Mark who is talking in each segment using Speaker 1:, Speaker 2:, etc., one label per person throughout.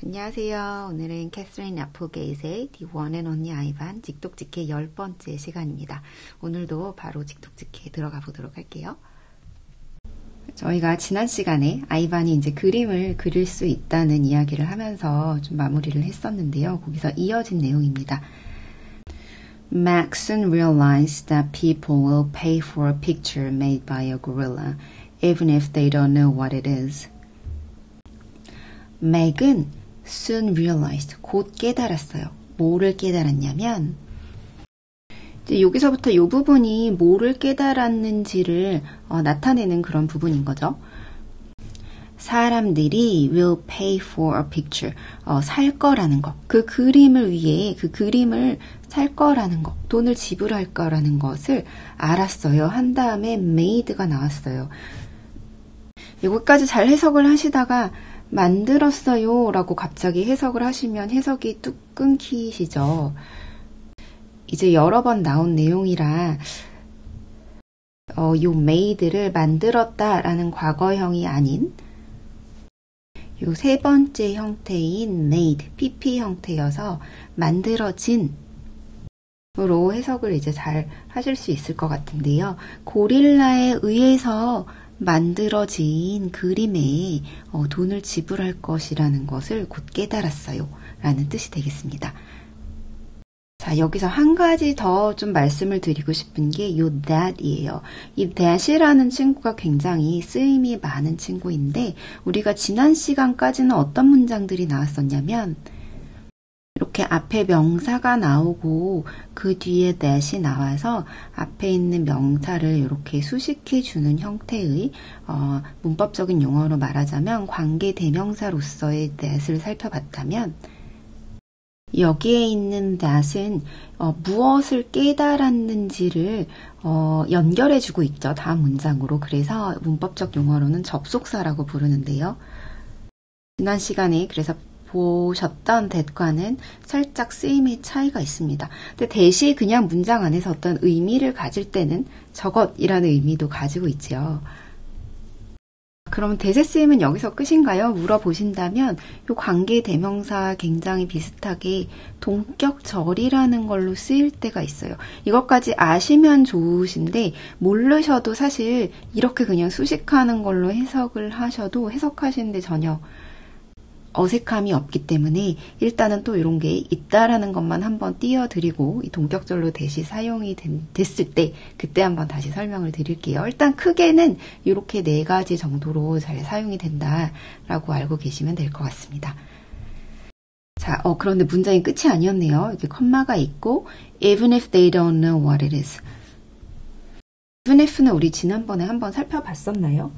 Speaker 1: 안녕하세요. 오늘은 캐서린 애플게이트의 The One and Only 아이반 직독직해 10번째 시간입니다. 오늘도 바로 직독직해 들어가 보도록 할게요. 저희가 지난 시간에 아이반이 이제 그림을 그릴 수 있다는 이야기를 하면서 좀 마무리를 했었는데요. 거기서 이어진 내용입니다. Max soon realized that people will pay for a picture made by a gorilla, even if they don't know what it is. 맥은 soon realized, 곧 깨달았어요. 뭐를 깨달았냐면 이제 여기서부터 이 부분이 뭐를 깨달았는지를 나타내는 그런 부분인 거죠. 사람들이 will pay for a picture, 살 거라는 것, 그 그림을 위해 그 그림을 살 거라는 것, 돈을 지불할 거라는 것을 알았어요. 한 다음에 made가 나왔어요. 여기까지 잘 해석을 하시다가 만들었어요 라고 갑자기 해석을 하시면 해석이 뚝 끊기시죠. 이제 여러 번 나온 내용이라 요 made를 만들었다 라는 과거형이 아닌 요 세 번째 형태인 made, pp 형태여서 만들어진 으로 해석을 이제 잘 하실 수 있을 것 같은데요. 고릴라에 의해서 만들어진 그림에 돈을 지불할 것이라는 것을 곧 깨달았어요 라는 뜻이 되겠습니다. 자, 여기서 한 가지 더 좀 말씀을 드리고 싶은 게 요 that이에요. 이 that이라는 친구가 굉장히 쓰임이 많은 친구인데 우리가 지난 시간까지는 어떤 문장들이 나왔었냐면 이렇게 앞에 명사가 나오고 그 뒤에 that이 나와서 앞에 있는 명사를 이렇게 수식해 주는 형태의 문법적인 용어로 말하자면 관계 대명사로서의 that을 살펴봤다면 여기에 있는 that은 무엇을 깨달았는지를 연결해 주고 있죠. 다음 문장으로. 그래서 문법적 용어로는 접속사라고 부르는데요. 지난 시간에 그래서 보셨던 that과는 살짝 쓰임의 차이가 있습니다. 근데 that이 그냥 문장 안에서 어떤 의미를 가질 때는 저것이라는 의미도 가지고 있죠. 그럼 that의 쓰임은 여기서 끝인가요? 물어보신다면 이 관계 대명사 굉장히 비슷하게 동격절이라는 걸로 쓰일 때가 있어요. 이것까지 아시면 좋으신데 모르셔도 사실 이렇게 그냥 수식하는 걸로 해석을 하셔도 해석하시는데 전혀 어색함이 없기 때문에 일단은 또 이런 게 있다라는 것만 한번 띄워드리고 이 동격절로 that이 사용이 됐을 때 그때 한번 다시 설명을 드릴게요. 일단 크게는 이렇게 4가지 정도로 잘 사용이 된다라고 알고 계시면 될 것 같습니다. 자, 그런데 문장이 끝이 아니었네요. 이렇게 컴마가 있고 even if they don't know what it is. even if는 우리 지난번에 한번 살펴봤었나요?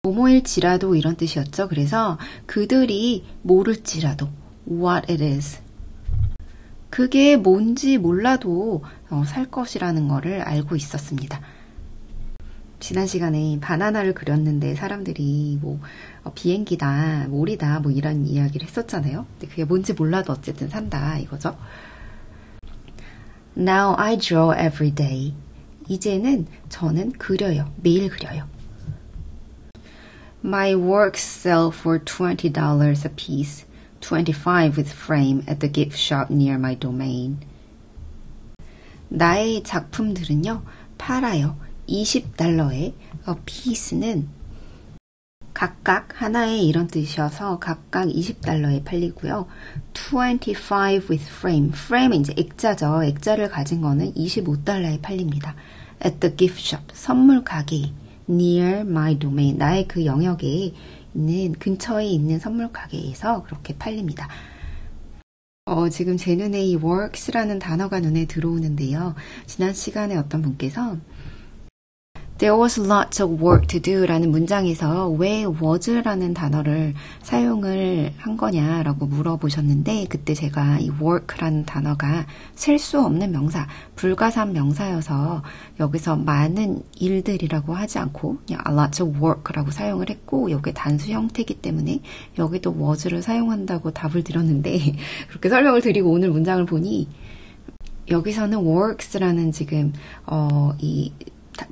Speaker 1: 뭐뭐일지라도 이런 뜻이었죠. 그래서 그들이 모를지라도 what it is. 그게 뭔지 몰라도 살 것이라는 거를 알고 있었습니다. 지난 시간에 바나나를 그렸는데 사람들이 비행기다, 몰이다 이런 이야기를 했었잖아요. 근데 그게 뭔지 몰라도 어쨌든 산다 이거죠. Now I draw every day. 이제는 저는 그려요. 매일 그려요. My works sell for $20 a piece, 25 with frame at the gift shop near my domain. 나의 작품들은요, 팔아요. $20에 a piece는 각각 하나의 이런 뜻이어서 각각 $20에 팔리고요. 25 with frame. frame은 이제 액자죠. 액자를 가진 거는 $25에 팔립니다. At the gift shop. 선물 가게. near my domain, 나의 그 영역에 있는 근처에 있는 선물 가게에서 그렇게 팔립니다. 지금 제 눈에 이 works라는 단어가 눈에 들어오는데요. 지난 시간에 어떤 분께서 There was lots of work to do 라는 문장에서 왜 was라는 단어를 사용을 한 거냐라고 물어보셨는데 그때 제가 이 work라는 단어가 셀 수 없는 명사, 불가산 명사여서 여기서 많은 일들이라고 하지 않고 그냥 a lot of work라고 사용을 했고 여기 단수 형태이기 때문에 여기도 was를 사용한다고 답을 드렸는데 그렇게 설명을 드리고 오늘 문장을 보니 여기서는 works라는 지금 이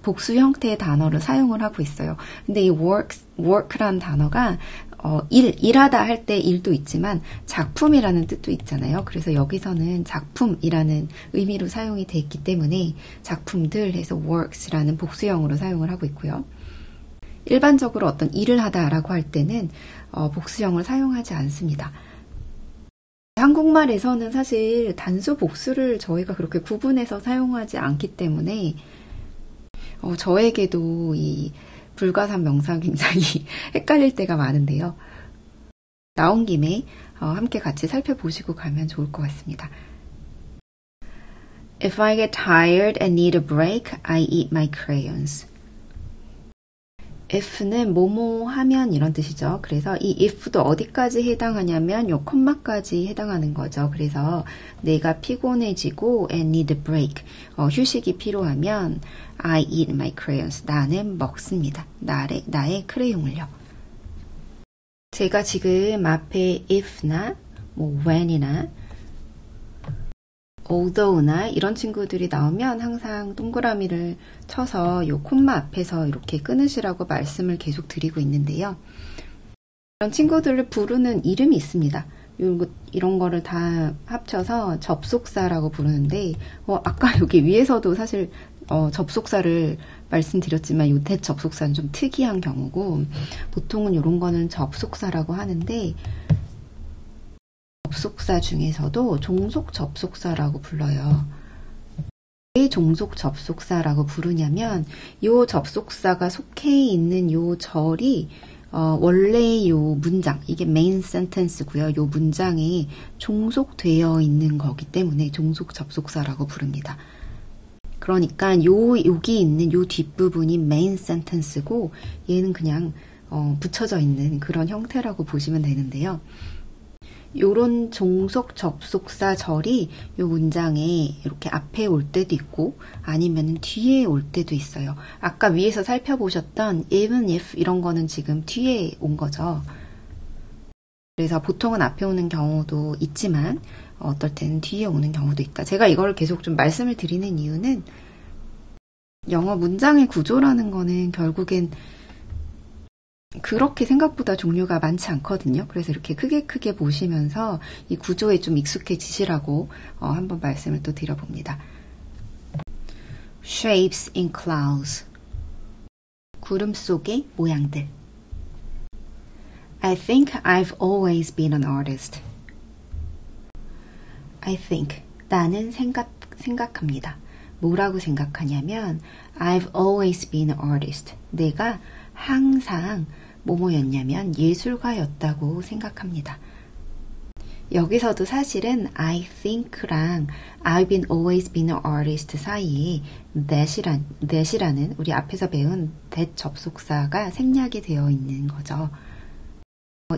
Speaker 1: 복수 형태의 단어를 사용을 하고 있어요. 근데 이 work라는 단어가 일하다 할 때 일도 있지만 작품이라는 뜻도 있잖아요. 그래서 여기서는 작품이라는 의미로 사용이 돼 있기 때문에 작품들 해서 works라는 복수형으로 사용을 하고 있고요. 일반적으로 어떤 일을 하다라고 할 때는 복수형을 사용하지 않습니다. 한국말에서는 사실 단수 복수를 저희가 그렇게 구분해서 사용하지 않기 때문에 저에게도 이 불가산 명사 굉장히 헷갈릴 때가 많은데요. 나온 김에 함께 같이 살펴보시고 가면 좋을 것 같습니다. If I get tired and need a break, I eat my crayons. if는 뭐뭐 하면 이런 뜻이죠. 그래서 이 if도 어디까지 해당하냐면 요 콤마까지 해당하는 거죠. 그래서 내가 피곤해지고 and need a break, 휴식이 필요하면 I eat my crayons, 나는 먹습니다. 나의 크레용을요. 제가 지금 앞에 if나 뭐 when이나 although나 이런 친구들이 나오면 항상 동그라미를 쳐서 요 콤마 앞에서 이렇게 끊으시라고 말씀을 계속 드리고 있는데요. 이런 친구들을 부르는 이름이 있습니다. 이런 거를 다 합쳐서 접속사라고 부르는데 아까 여기 위에서도 사실 접속사를 말씀드렸지만 요 대접속사는 좀 특이한 경우고 보통은 이런 거는 접속사라고 하는데 접속사 중에서도 종속 접속사라고 불러요. 왜 종속 접속사라고 부르냐면 요 접속사가 속해 있는 요 절이 원래 요 문장, 이게 메인 센텐스고요. 요 문장에 종속되어 있는 거기 때문에 종속 접속사라고 부릅니다. 그러니까 여기 있는 요 뒷부분이 메인 센텐스고 얘는 그냥 붙여져 있는 그런 형태라고 보시면 되는데요. 요런 종속 접속사 절이 요 문장에 이렇게 앞에 올 때도 있고 아니면 뒤에 올 때도 있어요. 아까 위에서 살펴보셨던 even if 이런 거는 지금 뒤에 온 거죠. 그래서 보통은 앞에 오는 경우도 있지만 어떨 때는 뒤에 오는 경우도 있다. 제가 이걸 계속 좀 말씀을 드리는 이유는 영어 문장의 구조라는 거는 결국엔 그렇게 생각보다 종류가 많지 않거든요. 그래서 이렇게 크게 보시면서 이 구조에 좀 익숙해지시라고 한번 말씀을 또 드려봅니다. Shapes in clouds. 구름 속의 모양들. I think I've always been an artist. I think. 나는 생각합니다. 뭐라고 생각하냐면 I've always been an artist. 내가 항상 뭐뭐였냐면 예술가였다고 생각합니다. 여기서도 사실은 I think랑 I've always been an artist 사이에 that이라는 우리 앞에서 배운 that 접속사가 생략이 되어 있는 거죠.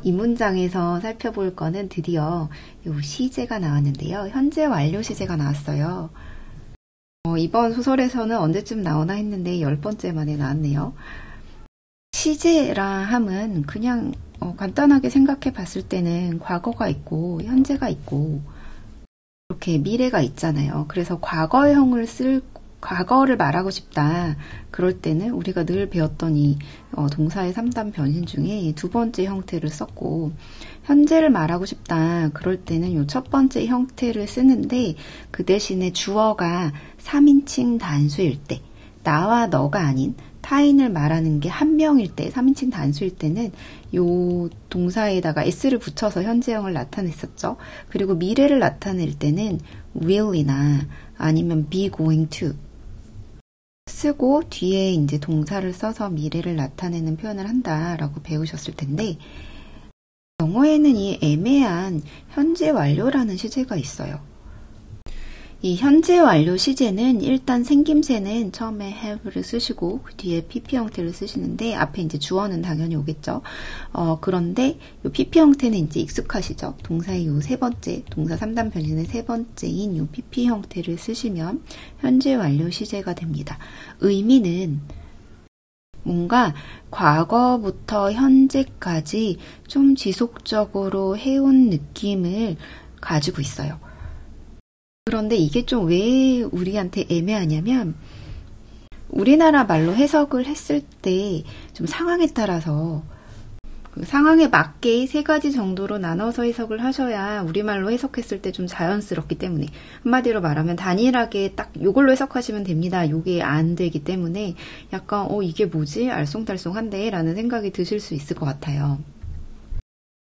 Speaker 1: 이 문장에서 살펴볼 거는 드디어 요 시제가 나왔는데요. 현재 완료 시제가 나왔어요. 이번 소설에서는 언제쯤 나오나 했는데 10번째 만에 나왔네요. 시제라 함은 그냥 간단하게 생각해 봤을 때는 과거가 있고 현재가 있고 이렇게 미래가 있잖아요. 그래서 과거를 말하고 싶다. 그럴 때는 우리가 늘 배웠던 이 동사의 3단 변신 중에 두 번째 형태를 썼고 현재를 말하고 싶다. 그럴 때는 이 첫 번째 형태를 쓰는데 그 대신에 주어가 3인칭 단수일 때 나와 너가 아닌 타인을 말하는 게 한 명일 때, 3인칭 단수일 때는 요 동사에다가 s를 붙여서 현재형을 나타냈었죠. 그리고 미래를 나타낼 때는 will이나 아니면 be going to 쓰고 뒤에 이제 동사를 써서 미래를 나타내는 표현을 한다라고 배우셨을 텐데 영어에는 이 애매한 현재 완료라는 시제가 있어요. 이 현재 완료 시제는 일단 생김새는 처음에 have를 쓰시고 그 뒤에 PP 형태를 쓰시는데 앞에 이제 주어는 당연히 오겠죠. 그런데 이 PP 형태는 이제 익숙하시죠. 동사의 요 세 번째, 동사 3단 변신의 세 번째인 요 PP 형태를 쓰시면 현재 완료 시제가 됩니다. 의미는 뭔가 과거부터 현재까지 좀 지속적으로 해온 느낌을 가지고 있어요. 그런데 이게 좀 왜 우리한테 애매하냐면 우리나라 말로 해석을 했을 때 좀 상황에 따라서 그 상황에 맞게 세 가지 정도로 나눠서 해석을 하셔야 우리말로 해석했을 때 좀 자연스럽기 때문에, 한마디로 말하면 단일하게 딱 요걸로 해석하시면 됩니다. 요게 안 되기 때문에 약간 이게 뭐지? 알쏭달쏭한데? 라는 생각이 드실 수 있을 것 같아요.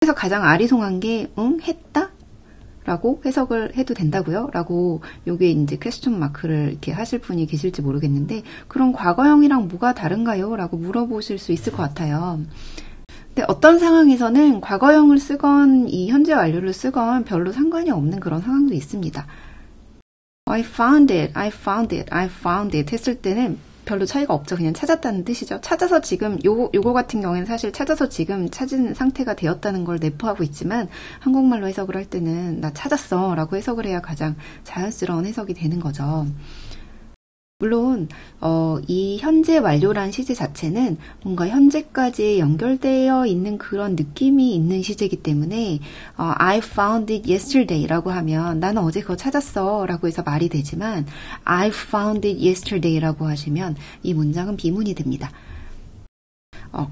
Speaker 1: 그래서 가장 아리송한 게 했다? 라고 해석을 해도 된다고요? 라고 요게 이제 퀘스천 마크를 이렇게 하실 분이 계실지 모르겠는데, 그럼 과거형이랑 뭐가 다른가요? 라고 물어보실 수 있을 것 같아요. 근데 어떤 상황에서는 과거형을 쓰건 이 현재 완료를 쓰건 별로 상관이 없는 그런 상황도 있습니다. I found it, I found it, I found it 했을 때는 별로 차이가 없죠. 그냥 찾았다는 뜻이죠. 찾아서 지금 요거 같은 경우에는 사실 찾아서 지금 찾은 상태가 되었다는 걸 내포하고 있지만, 한국말로 해석을 할 때는 나 찾았어 라고 해석을 해야 가장 자연스러운 해석이 되는 거죠. 물론 이 현재 완료란 시제 자체는 뭔가 현재까지 연결되어 있는 그런 느낌이 있는 시제이기 때문에 I found it yesterday 라고 하면 나는 어제 그거 찾았어 라고 해서 말이 되지만, I found it yesterday 라고 하시면 이 문장은 비문이 됩니다.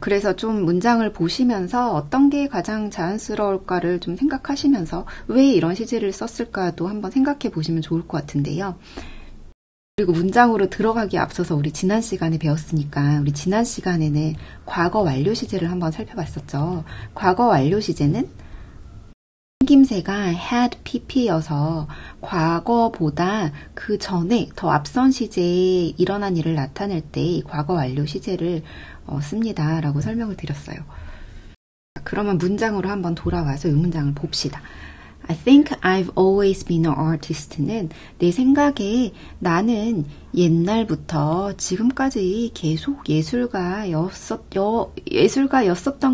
Speaker 1: 그래서 좀 문장을 보시면서 어떤 게 가장 자연스러울까를 좀 생각하시면서 왜 이런 시제를 썼을까도 한번 생각해 보시면 좋을 것 같은데요. 그리고 문장으로 들어가기 앞서서 우리 지난 시간에 배웠으니까, 우리 지난 시간에는 과거 완료 시제를 한번 살펴봤었죠. 과거 완료 시제는 생김새가 had pp여서 과거보다 그 전에 더 앞선 시제에 일어난 일을 나타낼 때 이 과거 완료 시제를 씁니다 라고 설명을 드렸어요. 그러면 문장으로 한번 돌아와서 이 문장을 봅시다. I think I've always been an artist는 내 생각에 나는 옛날부터 지금까지 계속 예술가였었던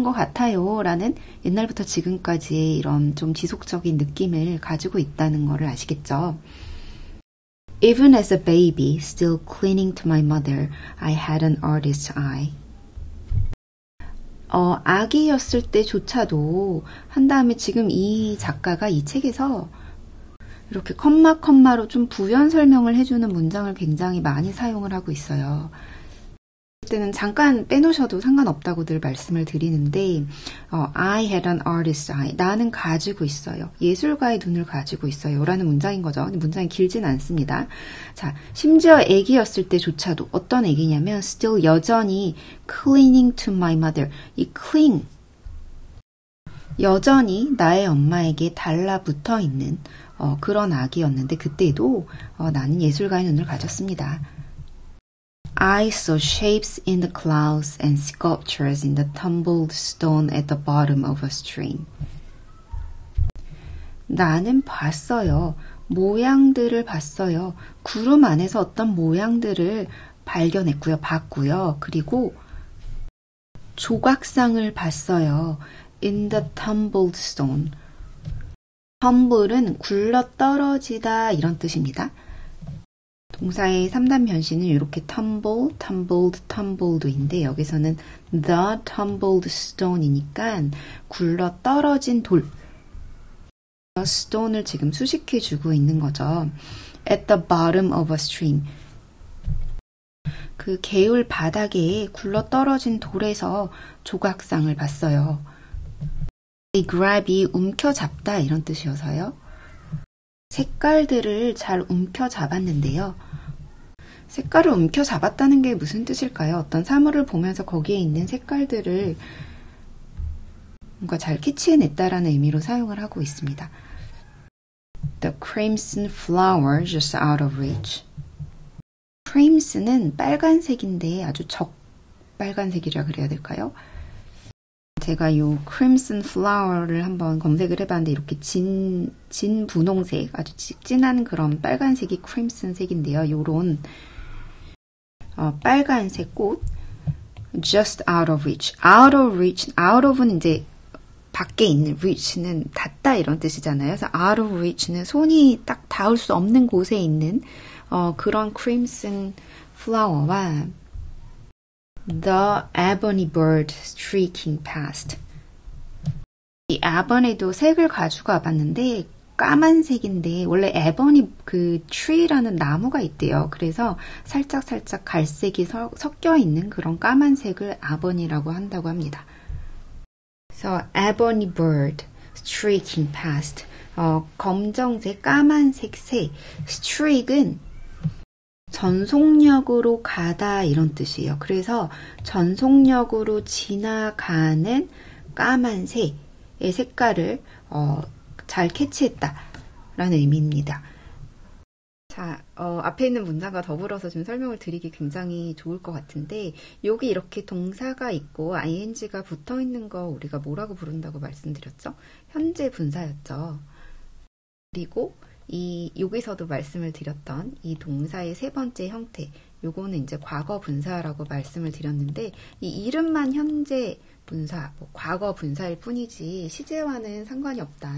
Speaker 1: 것 같아요 라는, 옛날부터 지금까지의 이런 좀 지속적인 느낌을 가지고 있다는 거를 아시겠죠? Even as a baby, still clinging to my mother, I had an artist's eye. 아기였을 때조차도 한 다음에 지금 이 작가가 이 책에서 이렇게 컴마로 좀 부연 설명을 해주는 문장을 굉장히 많이 사용을 하고 있어요. 그때는 잠깐 빼놓으셔도 상관없다고 늘 말씀을 드리는데, I had an artist's eye. 나는 가지고 있어요. 예술가의 눈을 가지고 있어요. 라는 문장인 거죠. 문장이 길진 않습니다. 자, 심지어 애기였을 때조차도 어떤 애기냐면 still 여전히 clinging to my mother. 이 cling 여전히 나의 엄마에게 달라붙어 있는 그런 아기였는데, 그때도 나는 예술가의 눈을 가졌습니다. I saw shapes in the clouds and sculptures in the tumbled stone at the bottom of a stream. 나는 봤어요. 모양들을 봤어요. 구름 안에서 어떤 모양들을 발견했고요. 봤고요. 그리고 조각상을 봤어요. In the tumbled stone. tumble은 굴러 떨어지다 이런 뜻입니다. 동사의 3단 변신은 이렇게 tumble, tumbled, tumbled인데, 여기서는 the tumbled stone이니까 굴러 떨어진 돌. stone을 지금 수식해주고 있는 거죠. At the bottom of a stream. 그 개울 바닥에 굴러 떨어진 돌에서 조각상을 봤어요. grab이 움켜잡다 이런 뜻이어서요. 색깔들을 잘 움켜잡았는데요. 색깔을 움켜잡았다는 게 무슨 뜻일까요? 어떤 사물을 보면서 거기에 있는 색깔들을 뭔가 잘 캐치해냈다라는 의미로 사용을 하고 있습니다. The crimson flower just out of reach. crimson은 빨간색인데 아주 적빨간색이라 그래야 될까요? 제가 이 crimson flower를 한번 검색을 해봤는데, 이렇게 진 분홍색, 아주 진한 그런 빨간색이 crimson 색인데요. 요런 빨간색 꽃, just out of reach. out of reach, out of는 이제 밖에 있는, reach는 닿다 이런 뜻이잖아요. 그래서 out of reach는 손이 딱 닿을 수 없는 곳에 있는 그런 crimson flower와 The ebony bird streaking past. 이 ebony도 색을 가지고 와봤는데 까만색인데, 원래 ebony 그 tree라는 나무가 있대요. 그래서 살짝 갈색이 섞여 있는 그런 까만색을 ebony라고 한다고 합니다. So, ebony bird streaking past. 검정색, 까만색 새. streak은 전속력으로 가다 이런 뜻이에요. 그래서 전속력으로 지나가는 까만 새의 색깔을 잘 캐치했다 라는 의미입니다. 자, 앞에 있는 문장과 더불어서 좀 설명을 드리기 굉장히 좋을 것 같은데 여기 이렇게 동사가 있고 ing가 붙어 있는 거 우리가 뭐라고 부른다고 말씀드렸죠? 현재 분사였죠. 그리고 여기서도 말씀을 드렸던 이 동사의 세 번째 형태, 요거는 이제 과거 분사라고 말씀을 드렸는데 이 이름만 현재 분사, 과거 분사일 뿐이지 시제와는 상관이 없다.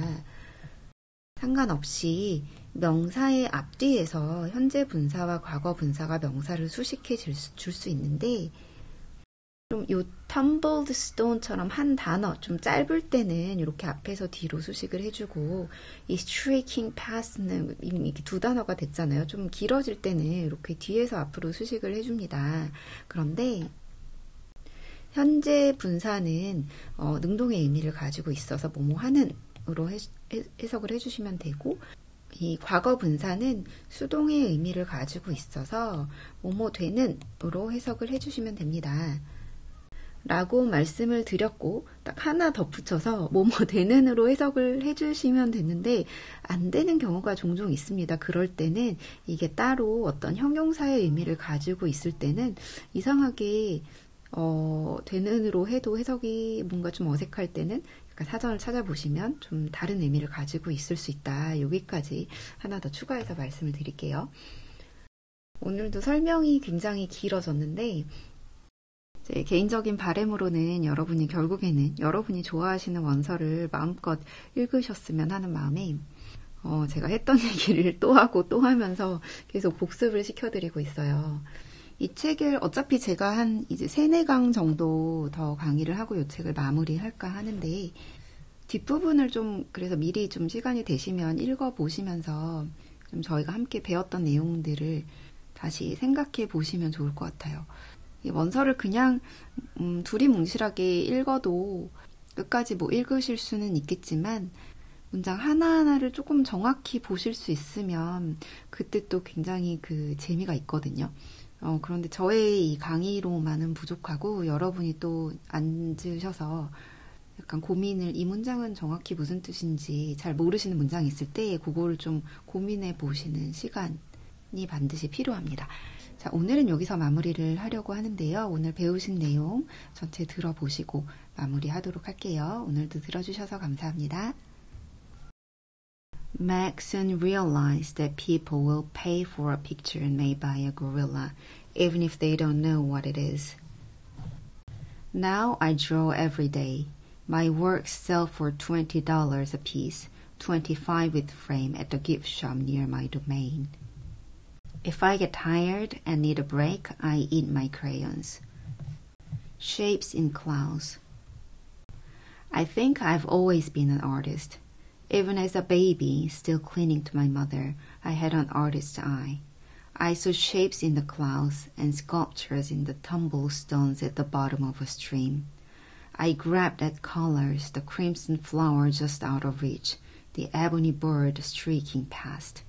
Speaker 1: 상관없이 명사의 앞뒤에서 현재 분사와 과거 분사가 명사를 수식해 줄 수 있는데 좀 요 tumbled stone처럼 한 단어 좀 짧을 때는 이렇게 앞에서 뒤로 수식을 해주고 이 streaking past는 이렇게 두 단어가 됐잖아요. 좀 길어질 때는 이렇게 뒤에서 앞으로 수식을 해줍니다. 그런데 현재 분사는 능동의 의미를 가지고 있어서 뭐뭐 하는 으로 해석을 해주시면 되고 이 과거 분사는 수동의 의미를 가지고 있어서 뭐뭐 되는 으로 해석을 해주시면 됩니다. 라고 말씀을 드렸고 딱 하나 덧붙여서 뭐뭐 되는 으로 해석을 해주시면 되는데 안 되는 경우가 종종 있습니다. 그럴 때는 이게 따로 어떤 형용사의 의미를 가지고 있을 때는 이상하게 되는 으로 해도 해석이 뭔가 좀 어색할 때는 사전을 찾아보시면 좀 다른 의미를 가지고 있을 수 있다. 여기까지 하나 더 추가해서 말씀을 드릴게요. 오늘도 설명이 굉장히 길어졌는데 제 개인적인 바람으로는 여러분이 결국에는 여러분이 좋아하시는 원서를 마음껏 읽으셨으면 하는 마음에 제가 했던 얘기를 또 하고 또 하면서 계속 복습을 시켜드리고 있어요. 이 책을 어차피 제가 한 이제 3-4강 정도 더 강의를 하고 이 책을 마무리할까 하는데 뒷부분을 좀 그래서 미리 좀 시간이 되시면 읽어보시면서 좀 저희가 함께 배웠던 내용들을 다시 생각해 보시면 좋을 것 같아요. 이 원서를 그냥 두리뭉실하게 읽어도 끝까지 뭐 읽으실 수는 있겠지만 문장 하나하나를 조금 정확히 보실 수 있으면 그때 또 굉장히 그 재미가 있거든요. 그런데 저의 이 강의로만은 부족하고 여러분이 또 앉으셔서 약간 고민을 이 문장은 정확히 무슨 뜻인지 잘 모르시는 문장이 있을 때 그거를 좀 고민해 보시는 시간이 반드시 필요합니다. 자, 오늘은 여기서 마무리를 하려고 하는데요. 오늘 배우신 내용 전체 들어보시고 마무리하도록 할게요. 오늘도 들어주셔서 감사합니다. Max soon realized that people will pay for a picture made by a gorilla, even if they don't know what it is. Now I draw every day. My works sell for $20 a piece, $25 with frame at the gift shop near my domain. If I get tired and need a break, I eat my crayons. Shapes in clouds. I think I've always been an artist. Even as a baby, still clinging to my mother, I had an artist's eye. I saw shapes in the clouds and sculptures in the tumbled stones at the bottom of a stream. I grabbed at colors, the crimson flower just out of reach, the ebony bird streaking past.